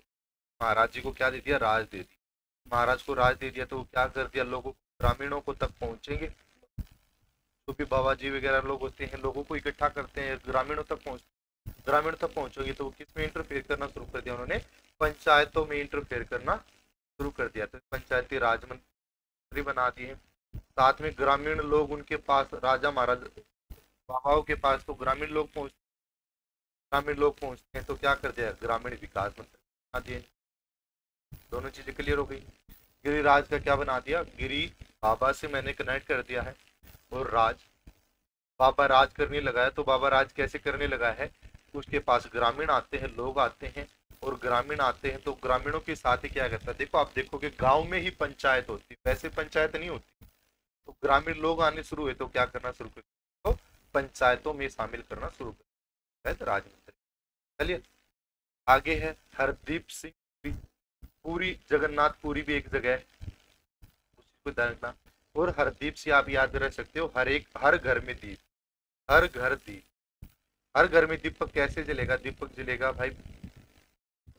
महाराज जी को क्या दे दिया, राज दे दिया। महाराज को राज दे दिया तो क्या कर दिया, लोगों, ग्रामीणों को तक पहुंचेंगे, तो भी बाबा जी वगैरह लोग होते हैं, लोगों को इकट्ठा करते हैं, ग्रामीणों तक पहुंच, ग्रामीण तक पहुंचोगे तो वो किस में इंटरफेयर करना शुरू कर दिया उन्होंने, पंचायतों में इंटरफेयर करना शुरू कर दिया। तो पंचायती राज मंत्री बना दिए। साथ में ग्रामीण लोग उनके पास, राजा महाराज बाबाओं के पास तो ग्रामीण लोग पहुंच, ग्रामीण लोग पहुंचते हैं तो क्या कर दिया, ग्रामीण विकास मंत्री बना दिए। दोनों चीजें क्लियर हो गई। गिरिराज का क्या बना दिया, गिरी बाबा से मैंने कनेक्ट कर दिया है, और राज, बाबा राज करने लगा है, तो बाबा राज कैसे करने लगा है, उसके पास ग्रामीण आते हैं, लोग आते हैं, और ग्रामीण आते हैं तो ग्रामीणों के साथ ही क्या करता है, देखो आप देखोगे गांव में ही पंचायत होती, वैसे पंचायत नहीं होती। तो ग्रामीण लोग आने शुरू हुए तो क्या करना शुरू कर, तो पंचायतों में शामिल करना शुरू कर राजमंत्री। चलिए आगे है हरदीप सिंह पुरी, जगन्नाथ पुरी भी एक जगह है, उसी को ध्यान रखना। और हरदीप से आप याद रख सकते हो, हर एक, हर घर में दीप, हर घर दीप, हर घर में दीपक कैसे जलेगा, दीपक जलेगा भाई,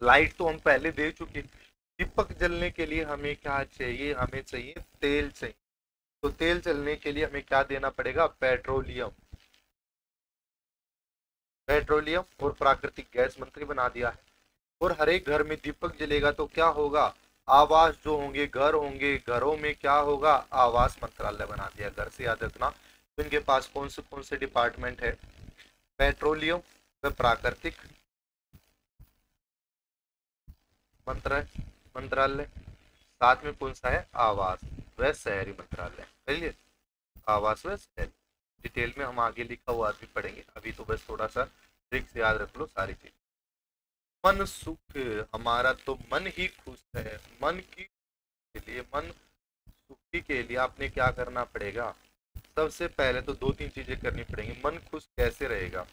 लाइट तो हम पहले दे चुके, दीपक जलने के लिए हमें क्या चाहिए, हमें चाहिए तेल चाहिए। तो तेल जलने के लिए हमें क्या देना पड़ेगा, पेट्रोलियम, पेट्रोलियम और प्राकृतिक गैस मंत्री बना दिया है। और हर एक घर में दीपक जलेगा तो क्या होगा, आवास जो होंगे, घर होंगे, घरों में क्या होगा, आवास मंत्रालय बना दिया। घर से याद रखना, तो इनके पास कौन से डिपार्टमेंट है, पेट्रोलियम व प्राकृतिक मंत्रालय, साथ में कौन सा है, आवास व शहरी मंत्रालय। चलिए आवास व शहरी, डिटेल में हम आगे लिखा हुआ भी पढ़ेंगे, अभी तो बस थोड़ा सा ट्रिक से याद रख लो सारी चीज। मन सुख, हमारा तो मन ही खुश है, मन की के लिए, मन सुखी के लिए आपने क्या करना पड़ेगा, सबसे पहले तो दो तीन चीजें करनी पड़ेंगी। मन खुश कैसे रहेगा,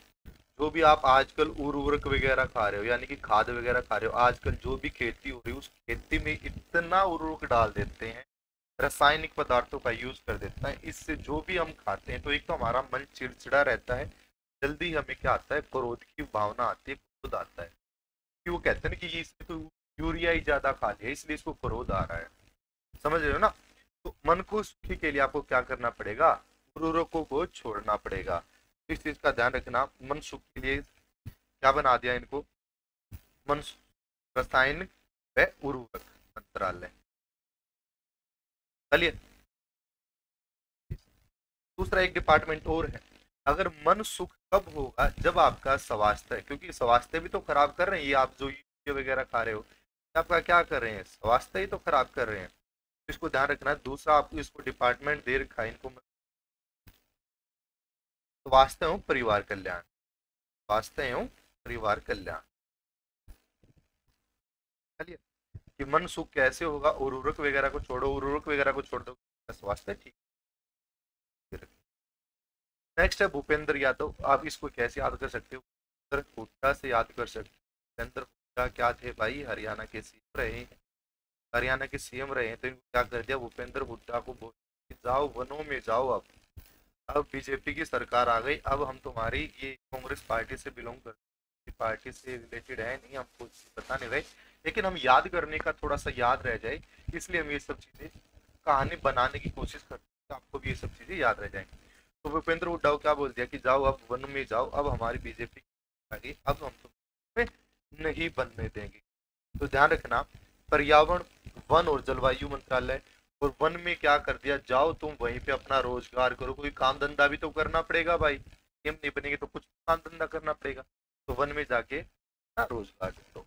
जो भी आप आजकल उर्वरक वगैरह खा रहे हो, यानी कि खाद वगैरह खा रहे हो, आजकल जो भी खेती हो रही है उस खेती में इतना उर्वरक डाल देते हैं, रासायनिक पदार्थों का यूज कर देता है, इससे जो भी हम खाते हैं तो एक तो हमारा मन चिड़चिड़ा रहता है, जल्दी हमें क्या आता है, क्रोध की भावना आती है, क्रोध आता है, कि वो कहते हैं ना कि ये इसने तो यूरिया ही ज्यादा खा लिया इसलिए इसको क्रोध आ रहा है, समझ रहे हो ना। तो मन को सुखी के लिए आपको क्या करना पड़ेगा, उर्वरकों को छोड़ना पड़ेगा। इस चीज का ध्यान रखना। मन सुख के लिए क्या बना दिया इनको, मन रसायन व उर्वरक मंत्रालय। चलिए दूसरा एक डिपार्टमेंट और है। अगर मन सुख कब होगा, जब आपका स्वास्थ्य है, क्योंकि स्वास्थ्य भी तो खराब कर रहे हैं ये आप जो ये वगैरह खा रहे हो, आपका क्या कर रहे हैं, स्वास्थ्य ही तो खराब कर रहे हैं। इसको ध्यान रखना। दूसरा आपको इसको डिपार्टमेंट दे रखा है इनको, स्वास्थ्य एवं परिवार कल्याण, स्वास्थ्य एवं परिवार कल्याण। चलिए कि मन सुख कैसे होगा, उर्वरक वगैरह को छोड़ो, उर्वरक वगैरह को छोड़ दो, स्वास्थ्य ठीक। नेक्स्ट है भूपेंद्र यादव। आप इसको कैसे याद कर सकते हो, भूपेंद्र हुड्डा से याद कर सकते हो। भूपेंद्र हुड्डा क्या थे भाई, हरियाणा के सीएम रहे हैं, हरियाणा के सीएम रहे हैं। तो इनको क्या कर दिया, भूपेंद्र हुड्डा को बोल जाओ वनों में जाओ। अब बीजेपी की सरकार आ गई, अब हम तुम्हारी ये कांग्रेस पार्टी से बिलोंग करते, पार्टी से रिलेटेड है नहीं, हमको पता नहीं रहे, लेकिन हम याद करने का थोड़ा सा याद रह जाए, इसलिए हम ये सब चीजें कहानी बनाने की कोशिश करते हैं, तो आपको भी ये सब चीजें याद रह जाएंगी। तो भूपेंद्र हुड्डा को क्या बोल दिया कि जाओ अब वन में जाओ, अब हमारी बीजेपी आ गई, अब हम तुम्हें नहीं बनने देंगे। तो ध्यान रखना, पर्यावरण वन और जलवायु मंत्रालय, और वन में क्या कर दिया, जाओ तुम वहीं पे अपना रोजगार करो, कोई काम धंधा भी तो करना पड़ेगा भाई, सीएम नहीं बनेंगे तो कुछ काम धंधा करना पड़ेगा, तो वन में जाके ना रोजगार करो।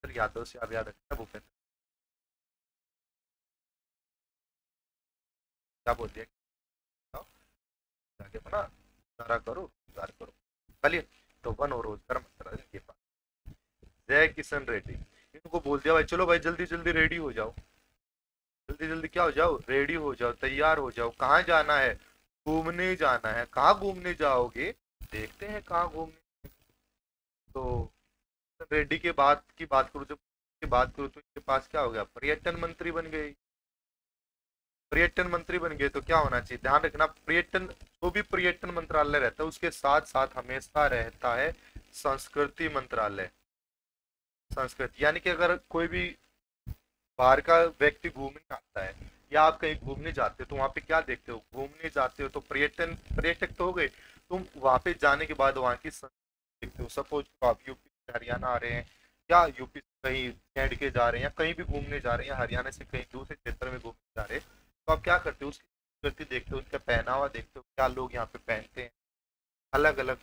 फिर यादव से आप याद रखना भूपेंद्र क्या बोल दिया, जाके अपना सारा करो, रोजगार करो। चलिए तो वन और रोजगार मंत्रालय के पास जय किशन रेड्डी, इनको बोल दिया भाई चलो भाई जल्दी जल्दी रेडी हो जाओ, जल्दी जल्दी क्या हो जाओ, रेडी हो जाओ, तैयार हो जाओ। कहाँ जाना है, घूमने जाना है। कहाँ घूमने जाओगे, देखते हैं कहाँ घूमने। तो रेड्डी के बाद की बात करूँ, जब की बात करूँ तो इनके पास क्या हो गया, पर्यटन मंत्री बन गए। पर्यटन मंत्री बन गए तो क्या होना चाहिए, ध्यान रखना, पर्यटन जो भी पर्यटन मंत्रालय रहता है उसके साथ साथ हमेशा रहता है संस्कृति मंत्रालय। संस्कृति यानी कि अगर कोई भी बाहर का व्यक्ति घूमने आता है या आप कहीं घूमने जाते हो तो वहां पे क्या देखते हो, घूमने जाते हो तो पर्यटन, पर्यटक तो हो गए, तुम वहां पे जाने के बाद वहां की संस्कृति देखते हो। सपोज आप यूपी से हरियाणा आ रहे हैं, या यूपी से कहीं कैंट के जा रहे हैं, या कहीं भी घूमने जा रहे हैं, या हरियाणा से कहीं दूसरे क्षेत्र में घूमने जा रहे हैं, तो आप क्या करते हो, उसकी संस्कृति देखते हो, उसका पहनावा देखते हो, क्या लोग यहाँ पे पहनते हैं, अलग अलग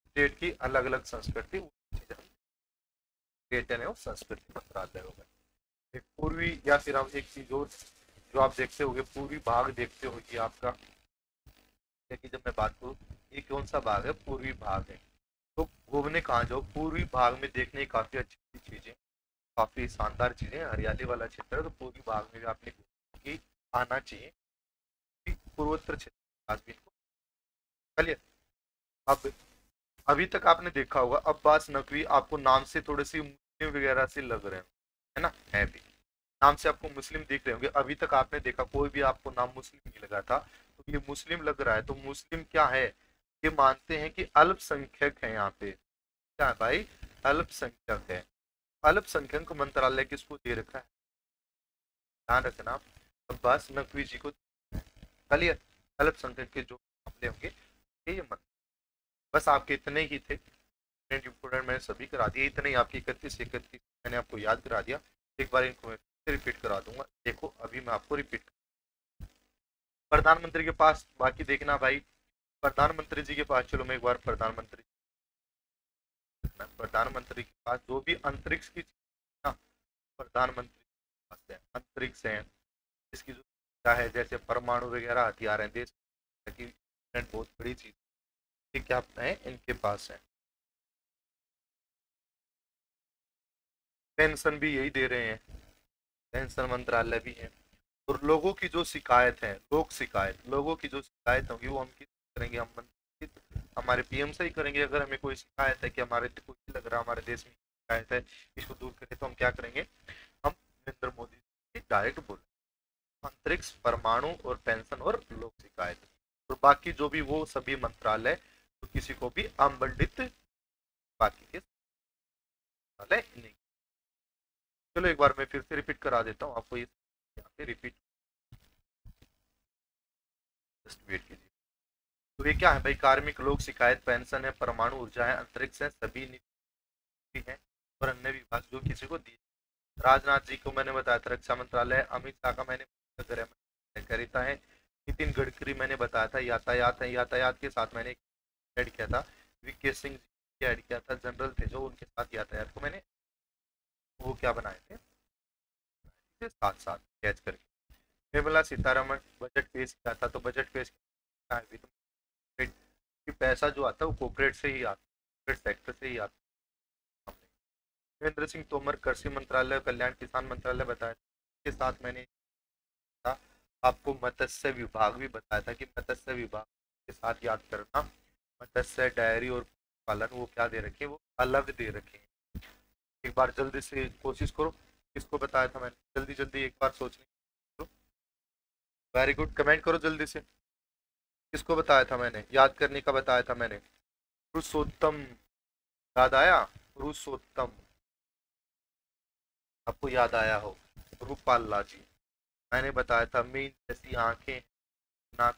स्टेट की अलग अलग संस्कृति, पर्यटन एवं संस्कृति मंत्रालय होगा। एक पूर्वी, या फिर हम एक चीज और जो आप देखते होंगे, पूर्वी भाग देखते हो, ये आपका, लेकिन जब मैं बात करूँ ये कौन सा भाग है, पूर्वी भाग है। तो घूमने कहाँ जाओ, पूर्वी भाग में देखने की काफी अच्छी चीजें, काफी शानदार चीजें, हरियाली वाला क्षेत्र है, तो पूर्वी भाग में भी आपने की आना चाहिए, पूर्वोत्तर क्षेत्र आदमी को। चलिए अब अभी तक आपने देखा होगा, अब्बास नकवी आपको नाम से थोड़े सी मुस्लिम वगैरह से लग रहे हैं, है ना, है भी, नाम से आपको मुस्लिम दिख रहे होंगे। अभी तक आपने देखा कोई भी आपको नाम मुस्लिम नहीं लगा था, तो ये मुस्लिम लग रहा है, तो मुस्लिम क्या है, ये मानते हैं कि अल्पसंख्यक है यहाँ पे, क्या है भाई, अल्पसंख्यक है। अल्पसंख्यक मंत्रालय किसको दे रखा है, ध्यान रखना, अब्बास नकवी जी को। चलिए अल्पसंख्यक के जो मामले होंगे ये मत, बस आपके इतने ही थे इंपोर्टेंट, मैंने सभी करा दिए, इतने ही आपके 31 मैंने आपको याद करा दिया। एक बार इनको मैं रिपीट करा दूंगा, देखो अभी मैं आपको रिपीट, प्रधानमंत्री के पास बाकी देखना भाई, प्रधानमंत्री जी के पास, चलो मैं एक बार प्रधानमंत्री, प्रधानमंत्री के पास जो भी अंतरिक्ष की ना, प्रधानमंत्री के पास है अंतरिक्ष है, इसकी जो क्या है, जैसे परमाणु वगैरह हथियार हैं, देश की बहुत बड़ी चीज, ये क्या है इनके पास है। पेंशन भी यही दे रहे हैं, पेंशन मंत्रालय भी है। और लोगों की जो शिकायत है, लोक शिकायत, लोगों की जो शिकायत होगी वो हम किस करेंगे, हम हमारे पीएम से ही करेंगे। अगर हमें कोई शिकायत है कि हमारे कुछ लग रहा हमारे देश में शिकायत है, इसको दूर करें, तो हम क्या करेंगे, हम नरेंद्र मोदी जी डायरेक्ट बोले, अंतरिक्ष, परमाणु और पेंशन और लोक शिकायत, और बाकी जो भी वो सभी मंत्रालय, तो किसी को भी आवंटित, बाकी के मंत्रालय नहीं। चलो एक बार मैं फिर से रिपीट करा देता हूँ आपको ये, यहाँ पे रिपीट, जस्ट वेट कीजिए। तो ये क्या है भाई, कार्मिक लोक शिकायत पेंशन है, परमाणु ऊर्जा है, अंतरिक्ष है, सभी नीति है और अन्य विभाग जो किसी को दिए। राजनाथ जी को मैंने बताया था रक्षा मंत्रालय, अमित शाह का मैंने गृह सहकारिता है, नितिन गडकरी मैंने बताया था यातायात है, यातायात के साथ मैंने ऐड किया था वीके सिंह जी ऐड किया था, जनरल थे जो, उनके साथ यातायात को मैंने वो क्या बनाए थे साथ साथ कैच करके। निर्मला सीतारमण बजट पेश किया था, तो बजट पेश किया है कि पैसा जो आता है वो कॉर्पोरेट से ही आता है, कॉर्पोरेट सेक्टर से ही आता है। नरेंद्र सिंह तोमर कृषि मंत्रालय कल्याण किसान मंत्रालय बताया के साथ मैंने था, आपको मत्स्य विभाग भी बताया था कि मत्स्य विभाग के साथ याद करना, मत्स्य डायरी और पालन वो क्या दे रखे, वो अलग दे रखे। एक बार जल्दी से कोशिश करो, किसको बताया था मैंने, जल्दी जल्दी एक बार सोचने। वेरी गुड, कमेंट करो जल्दी से, किसको बताया था मैंने, याद करने का बताया था मैंने। पुरुषोत्तम, याद आया, पुरुषोत्तम, आपको याद आया हो, रूपाला जी। मैंने बताया था मीन जैसी आंखें, नाक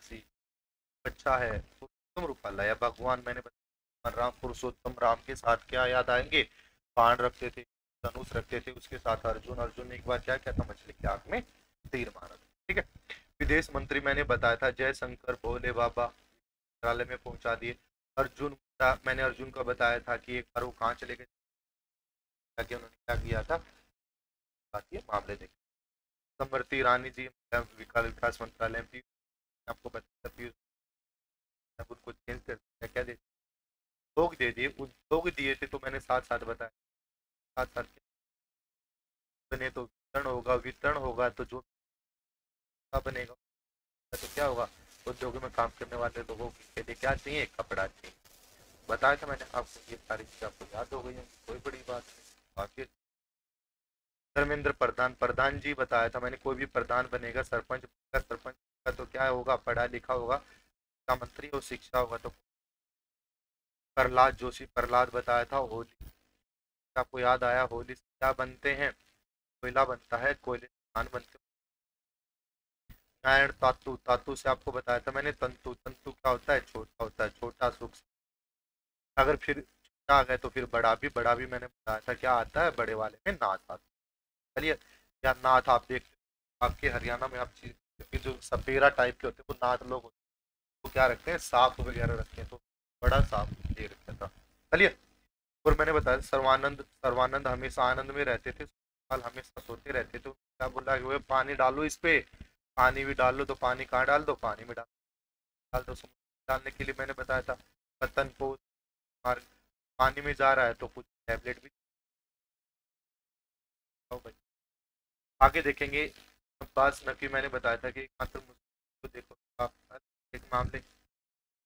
अच्छा है पुरुषोत्तम रूपाला या भगवान, मैंने बताया राम, पुरुषोत्तम राम के साथ क्या याद आएंगे, बाण रखते थे, धनुष रखते थे, उसके साथ अर्जुन, अर्जुन ने एक बार क्या किया था, मछली की आंख में तीर मारा था। ठीक है, विदेश मंत्री मैंने बताया था जयशंकर भोले बाबा मंत्रालय में पहुंचा दिए। अर्जुन मैंने अर्जुन का बताया था कि एक बार वो कहाँ चले गए, ताकि उन्होंने क्या किया था, बाकी मामले देखे। स्मृति ईरानी जी विकास मंत्रालय में, आपको बताया उनको चेंज कर दिया, क्या दे भोग दे दिए, भोग दिए थे, तो मैंने साथ साथ बताया, साथ साथ बने तो वितरण होगा, वितरण होगा तो जो बनेगा तो क्या होगा, उद्योग में काम करने वाले लोगों के लिए क्या चाहिए, कपड़ा चाहिए। बताया था मैंने आपको, ये सारी चीजें आपको याद हो गई है, कोई बड़ी बात नहीं। बाकी धर्मेंद्र प्रधान, प्रधान जी बताया था मैंने, कोई भी प्रधान बनेगा, सरपंच बनेगा, सरपंच का तो क्या होगा, पढ़ा लिखा होगा, शिक्षा मंत्री और शिक्षा होगा तो। प्रहलाद जोशी, प्रहलाद बताया था होली, आपको याद आया, होली से क्या बनते हैं, कोयला बनता है, कोयले से धान बनते हैं। नारायण तातु, तातु से आपको बताया था मैंने तंतु, तंतु क्या होता है, छोटा होता है, छोटा सूक्ष्म। अगर फिर छोटा आ गए तो फिर बड़ा भी मैंने बताया था क्या आता है, बड़े वाले में नाथ आता है। चलिए, या नाथ आप देखते आपके हरियाणा में, आप चीज जो सपेरा टाइप के होते हैं वो नाथ लोग होते हैं, वो क्या रखते हैं, सांप वगैरह रखते हैं, तो बड़ा सांप ये रखता था। चलिए, और मैंने बताया सर्वानंद, सर्वानंद हमेशा आनंद में रहते थे, हमेशा सोते रहते थे, तो क्या बोला कि वो पानी डालो इस पे, पानी भी डाल लो, तो पानी कहाँ डाल दो, पानी में डाल दो। समुद्र डालने के लिए मैंने बताया था पतन पोष, पानी में जा रहा है तो कुछ टैबलेट भी खाओ भाई। आगे देखेंगे, अब्बास नकवी मैंने बताया था कि मात्र मुझको देखो आप, एक मामले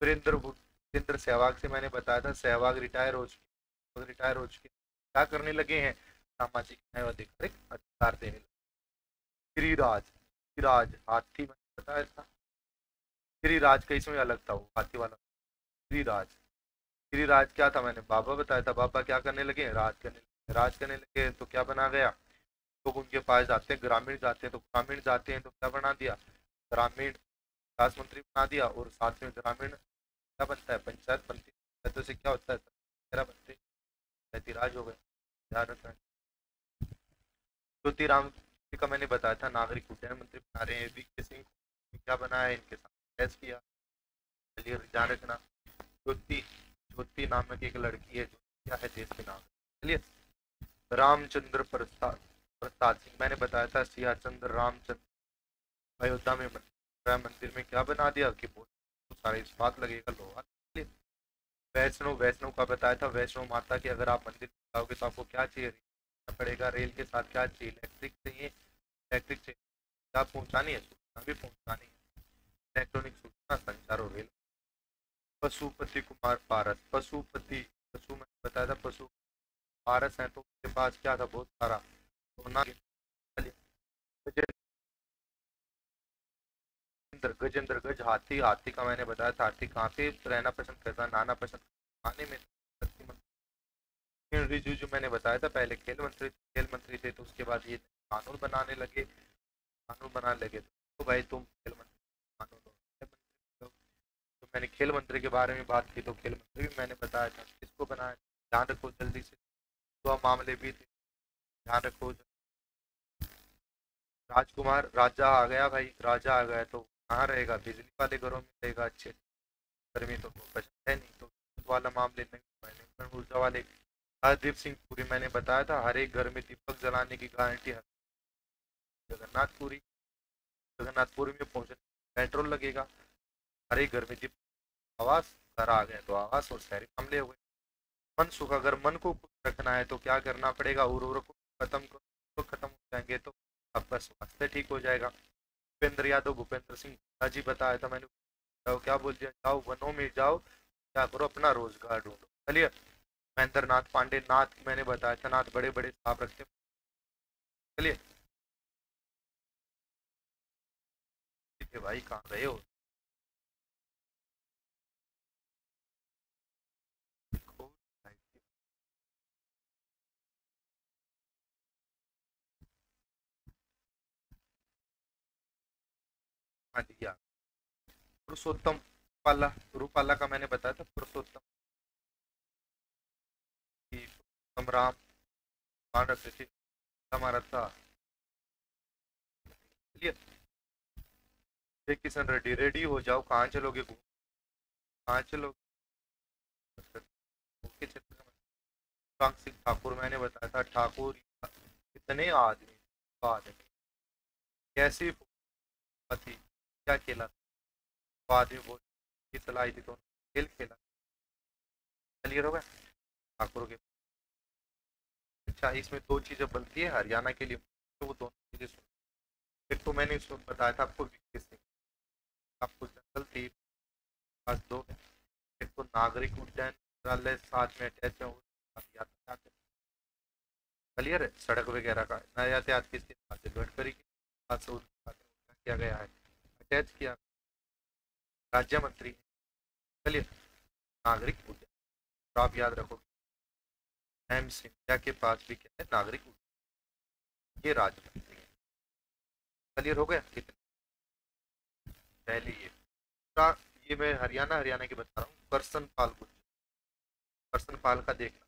वीरेंद्र सहवाग से मैंने बताया था, सहवाग रिटायर हो चुके, क्या करने लगे हैं, सामाजिक न्याय और अधिकारिक अधिकार देने लगे। गिरिराज, गिरिराज हाथी मैंने बताया था, गिरिराज का इसमें अलग था, वो हाथी वाला गिरिराज। गिरिराज क्या था, मैंने बाबा बताया था, बाबा क्या करने लगे, राज करने लगे, तो क्या बना गया, लोग उनके पास जाते हैं, ग्रामीण जाते हैं, तो ग्रामीण जाते हैं तो क्या बना दिया, ग्रामीण विकास मंत्री बना दिया, और साथ में ग्रामीण क्या बनता है, पंचायत बनती है, पंचायतों से क्या होता है, मेरा बनते पंचायती राज हो गए, ध्यान रखना। ज्योतिराम जी का मैंने बताया था नागरिक उड्डयन मंत्री बना रहे हैं, वीके सिंह क्या बनाया है, इनके साथ बहस किया, चलिए ध्यान रखना। ज्योति, ज्योति नामक एक लड़की है जो क्या है, देश के नाम, चलिए। रामचंद्र प्रसाद, प्रसाद सिंह मैंने बताया था, सियाचंद्र रामचंद्र अयोध्या में राम मंदिर में क्या बना दिया कि बहुत सारे इस्पात लगेगा, लोहा। चलिए, वैष्णव, वैष्णव का बताया था, वैष्णव माता की अगर आप मंदिर जाओगे तो आपको क्या चाहिए, पड़ेगा, रेल के साथ क्या चाहिए, इलेक्ट्रिक चाहिए, इलेक्ट्रिक चाहिए, क्या पहुंचानी है, सूचना भी पहुंचानी है, इलेक्ट्रॉनिक सूचना संचार और रेल। पशुपति कुमार पारस, पशुपति, पशु मैंने बताया था, पशु पारस है तो उसके पास क्या था, बहुत सारा सोना। गजेंद्र, गजेंद्र गज हाथी, हाथी का मैंने बताया था, हाथी कहाँ पे रहना पसंद करता, नाना पसंद खाने में। रिजिजू मैंने बताया था, पहले खेल मंत्री थे तो उसके बाद ये कानून बनाने लगे, कानून बना लगे तो भाई तुम खेल मंत्री कानून हो। तो मैंने खेल मंत्री के बारे में बात की तो खेल मंत्री भी मैंने बताया था किसको बनाया, ध्यान रखो जल्दी से। तो मामले भी थे, ध्यान रखो। राजकुमार राजा आ गया भाई, राजा आ गया तो कहाँ रहेगा, बिजली वाले घरों में रहेगा अच्छे, गर्मी तो बचता है नहीं, तो उस वाला मामले नहीं। मैंने ऊर्जा वाले हरदीप सिंह पुरी मैंने बताया था, हर एक घर में दीपक जलाने की गारंटी है। जगन्नाथपुरी, जगन्नाथपुरी में पहुंचने पेट्रोल लगेगा, हर एक घर में दीपक, आवास, घर आ गए तो आवास और शहरी मामले हो गए। मन सुख, अगर मन को खुश रखना है तो क्या करना पड़ेगा, उर्वरक खत्म करो, तो खत्म हो जाएंगे तो आपका स्वास्थ्य ठीक हो जाएगा। भूपेंद्र यादव, भूपेंद्र सिंह जी बताया था मैंने, तो क्या बोल दिया, जाओ वनों में जाओ, क्या करो, अपना रोजगार ढूंढो। चलिए, महेंद्र नाथ पांडे, नाथ मैंने बताया था, नाथ बड़े बड़े सांप रखते। चलिए ठीक है भाई, कहाँ गए हो, देखो, हाँ जी, पुरुषोत्तम पाला, रूपाला का मैंने बताया था, पुरुषोत्तम की पुरुषोत्तम राम मान रखते थे हमारा था। चलिए, जय किशन रेड्डी, रेडी हो जाओ, कहाँ चलोगे कहाँ चलोगे, के क्षेत्र में। सुशांत सिंह ठाकुर मैंने बताया था, ठाकुर कितने आदमी, आदमी कैसी थी, क्या खेला, वो आदमी बहुत की सलाह थी तो खेल खेला। क्लियर हो गया ठाकुर के। अच्छा, इसमें दो चीजें बनती है हरियाणा के लिए, तो वो दोनों चीजें एक तो मैंने इसमें बताया था आपको विकसित सिंह, आपको जंगल थी, पास दो है, एक तो नागरिक उड्डयन मंत्रालय साथ में अटैच है, यातायात, क्लियर है, सड़क वगैरह का नया यातायात किसके साथ है, गडकरी के साथ से उनके साथ किया गया है, अटैच किया, राज्य मंत्री। चलिए, नागरिक उड्डयन, तो आप याद रखो एम सिंधिया के पास भी क्या है, नागरिक उड्डयन, ये राज्य मंत्री है। क्लियर हो गया कितने, पहले ये का, ये मैं हरियाणा हरियाणा की बता रहा हूँ, करसन पाल गुर्जर, करसन पाल का देखना।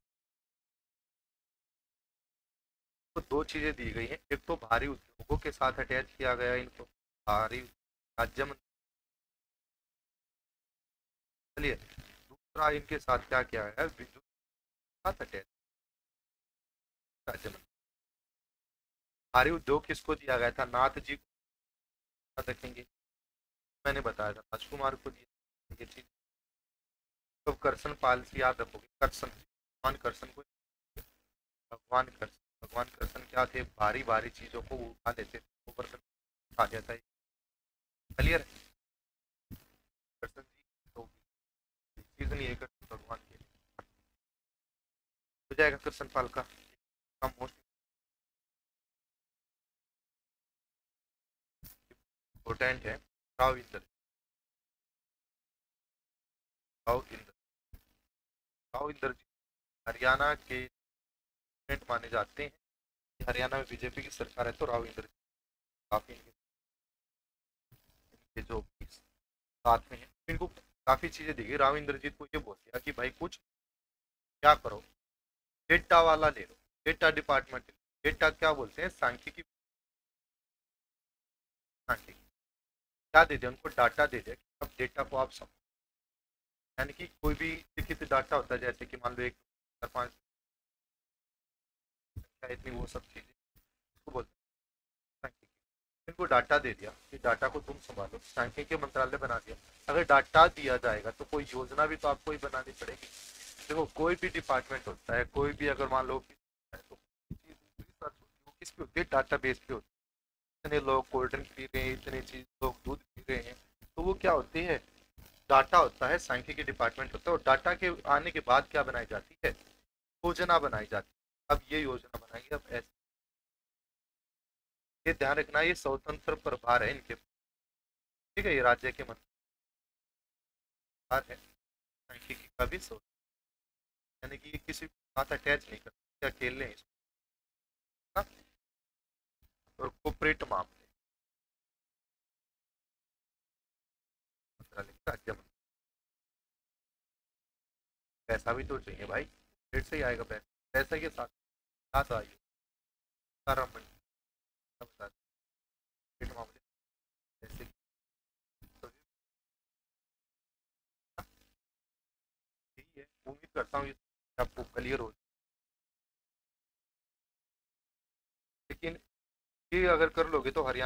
तो दो चीजें दी गई हैं, एक तो भारी उद्योगों के साथ अटैच किया गया है इनको, भारी राज्य मंत्री। चलिए, दूसरा इनके साथ क्या किया गया है, विद्युत के साथ अटैच, राज्य मंत्री। भारी उद्योग किसको दिया गया था, नाथ जी को रखेंगे, मैंने बताया था राजकुमार को दिया ये चीज। तो करसन पाल से याद रखोगे, करसन, भगवान करसन को, भगवान करसन, भगवान करसन क्या थे, भारी भारी चीजों को वो उठा लेते थे, ऊपर से उठा जाता है। क्लियर है, करसन जी तो चीज नहीं है, करसन भगवान के लिए हो जाएगा, करसन पाल का मोस्ट इम्पोर्टेंट है। राव इंद्र, राव इंद्र, राव इंद्र जी हरियाणा के प्रेसिडेंट माने जाते हैं, हरियाणा में बीजेपी की सरकार है तो राव इंद्र जी काफी इनके जो साथ में है, इनको काफी चीजें दी गई। राव इंद्रजीत को ये बोल दिया कि भाई कुछ क्या करो, डेटा वाला ले लो, डेटा डिपार्टमेंट, डेटा क्या बोलते हैं, सांख्यिकी, सांख्यिकी क्या दे दिया उनको, डाटा दे दिया कि अब डेटा को आप समझो, यानी कि कोई भी लिखित डाटा होता है, जैसे कि मान लो एक चार पाँच संख्या इतनी, वो सब चीजें उसको बोलते हैं सांख्यिकी। इनको डाटा दे दिया कि डाटा को तुम संभालो, सांख्यिकी मंत्रालय बना दिया। अगर डाटा दिया जाएगा तो कोई योजना भी तो आपको ही बनानी पड़ेगी। देखो, कोई भी डिपार्टमेंट होता है, कोई भी अगर मान लो तो किस पे होती है, डाटा बेस पे होती है। इतने लोग कोल्ड ड्रिंक पी रहे हैं, इतने चीज लोग दूध पी रहे हैं, तो वो क्या होती है, डाटा होता है, सांख्यिकी डिपार्टमेंट होता है, और डाटा के आने के बाद क्या बनाई जाती है, योजना बनाई जाती है। अब ये योजना बनाएंगे, अब ऐसे, ये ध्यान रखना, ये स्वतंत्र प्रभार है इनके, ठीक है, ये राज्य के मंत्री है, सांख्यिकी का भी स्वतंत्र, यानी कि ये किसी के साथ अटैच नहीं करते, अकेले हैं इसमें। हाँ? और कोऑपरेट मामले, क्या पैसा भी तो चाहिए भाई, पेट से ही आएगा पैसा, पैसे के साथ साथ आइए सारा बता पेट मामले पैसे की तो यही है। उम्मीद करता हूँ ये आपको क्लियर हो, लेकिन ये अगर कर लोगे तो हरियाणा